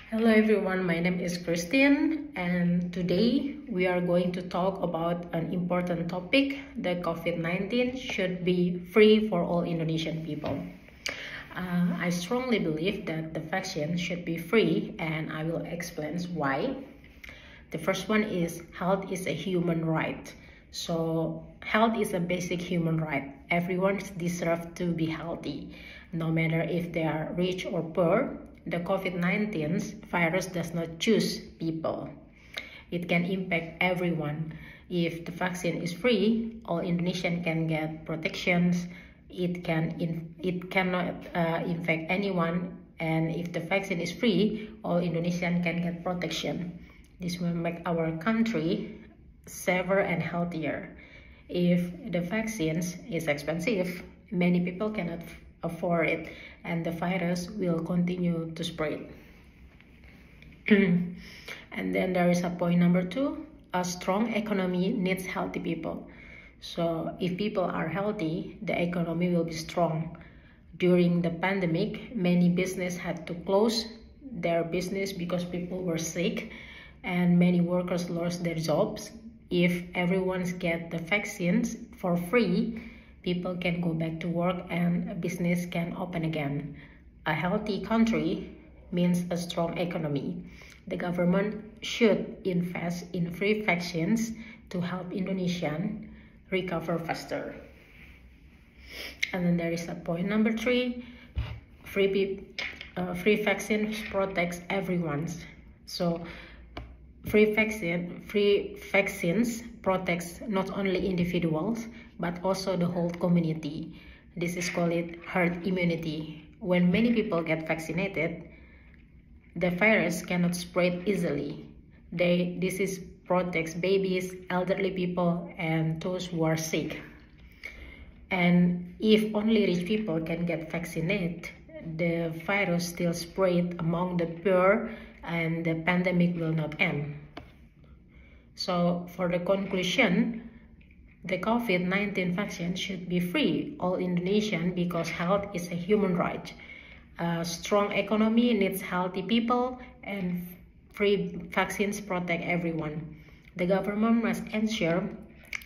Hello everyone, my name is Christine and today we are going to talk about an important topic. The COVID-19 should be free for all Indonesian people. I strongly believe that the vaccine should be free and I will explain why. The first one is health is a human right. So health is a basic human right. Everyone deserves to be healthy, no matter if they are rich or poor. The COVID-19 virus does not choose people. It can impact everyone. If the vaccine is free, all Indonesians can get protections. It cannot infect anyone. And if the vaccine is free, all Indonesians can get protection. This will make our country safer and healthier. If the vaccines is expensive, many people cannot afford it and the virus will continue to spread. And then there is a point number 2, a strong economy needs healthy people. So if people are healthy, the economy will be strong. During the pandemic, many businesses had to close their business because people were sick and many workers lost their jobs. If everyone gets the vaccines for free, people can go back to work and business can open again. A healthy country means a strong economy. The government should invest in free vaccines to help Indonesians recover faster. And then there is a point number 3, free vaccines protects everyone. So free vaccines protects not only individuals but also the whole community. This is called herd immunity. When many people get vaccinated, the virus cannot spread easily. This protects babies, elderly people, and those who are sick. And if only rich people can get vaccinated, the virus still spread among the poor and the pandemic will not end. So for the conclusion, the COVID-19 vaccine should be free all Indonesian because health is a human right. A strong economy needs healthy people and free vaccines protect everyone. The government must ensure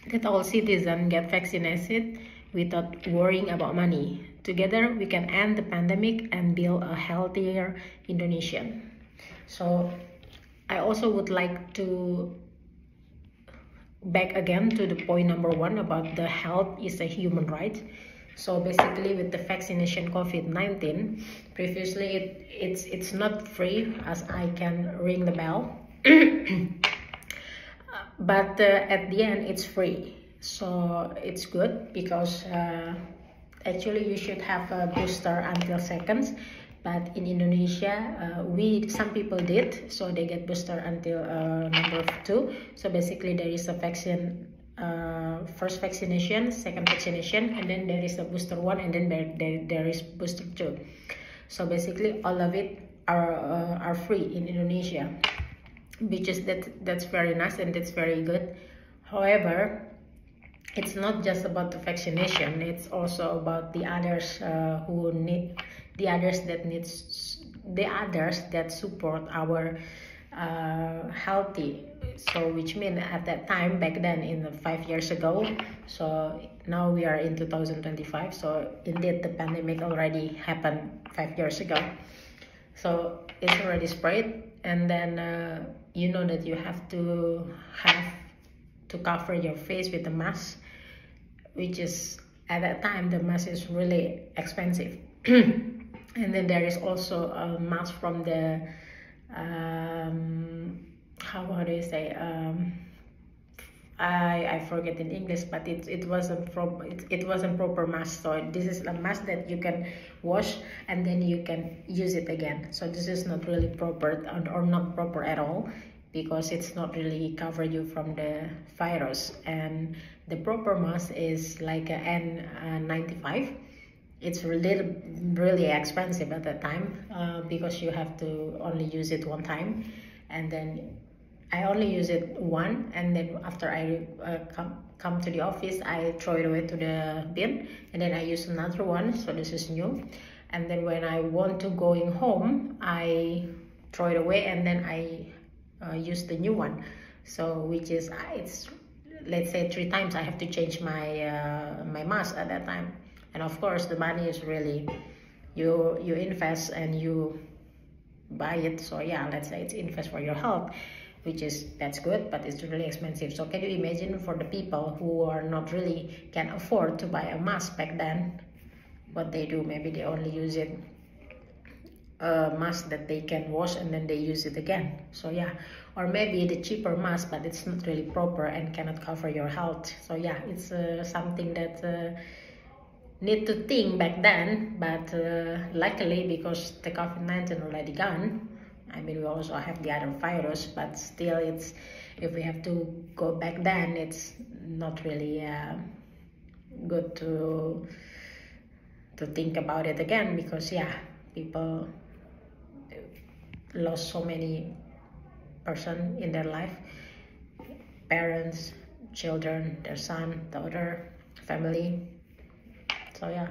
that all citizens get vaccinated without worrying about money. Together we can end the pandemic and build a healthier Indonesian. So I also would like to back again to the point number 1 about the health is a human right. So basically with the vaccination COVID-19, previously it's not free as I can ring the bell. But at the end it's free. So it's good because actually you should have a booster until seconds. But in Indonesia, some people did, so they get booster until number 2. So basically there is a vaccine, first vaccination, second vaccination, and then there is a booster 1, and then there is booster 2. So basically all of it are free in Indonesia, which is that's very nice and that's very good. However, it's not just about the vaccination, it's also about the others the others that support our healthy. So which means at that time back then in 5 years ago, so now we are in 2025, so indeed the pandemic already happened 5 years ago. So it's already spread, and then you know that you have to cover your face with a mask, which is at that time the mask is really expensive. And then there is also a mask from the how do you say, I forget in English, but it wasn't proper mask. So this is a mask that you can wash and then you can use it again. So this is not really proper or not proper at all, because it's not really cover you from the virus. And the proper mask is like an N95. It's really expensive at that time because you have to only use it one time, and then I only use it one, and then after I come to the office, I throw it away to the bin, and then I use another one. So this is new. And then when I want to going home, I throw it away, and then I use the new one. So which is it's, let's say 3 times I have to change my mask at that time. And of course the money is really, you invest and you buy it. So yeah, let's say it's invest for your health, which is, that's good, but it's really expensive. So can you imagine for the people who are not really can afford to buy a mask back then, what they do? Maybe they only use it a mask that they can wash and then they use it again. So yeah, or maybe the cheaper mask, but it's not really proper and cannot cover your health. So yeah, it's something that need to think back then. But luckily, because the COVID-19 already gone, I mean, we also have the other virus, but still it's, if we have to go back then, it's not really good to think about it again, because yeah, people lost so many person in their life, parents, children, their son, daughter, family. So yeah,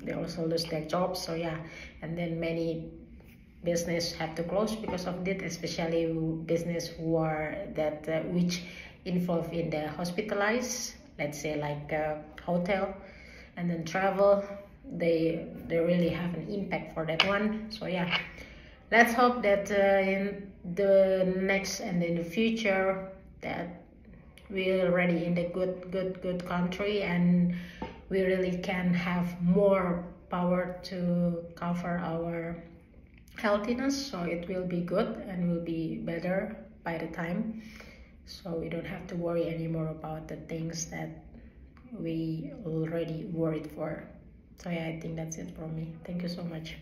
they also lose their jobs. So yeah, and then many business have to close because of this, especially business who are that which involved in the hospitalized, let's say like hotel and then travel. They really have an impact for that one. So yeah, let's hope that in the next and in the future that we're already in the good country, and we really can have more power to cover our healthiness. So it will be good and will be better by the time, so we don't have to worry anymore about the things that we already worried for. So yeah, I think that's it from me. Thank you so much.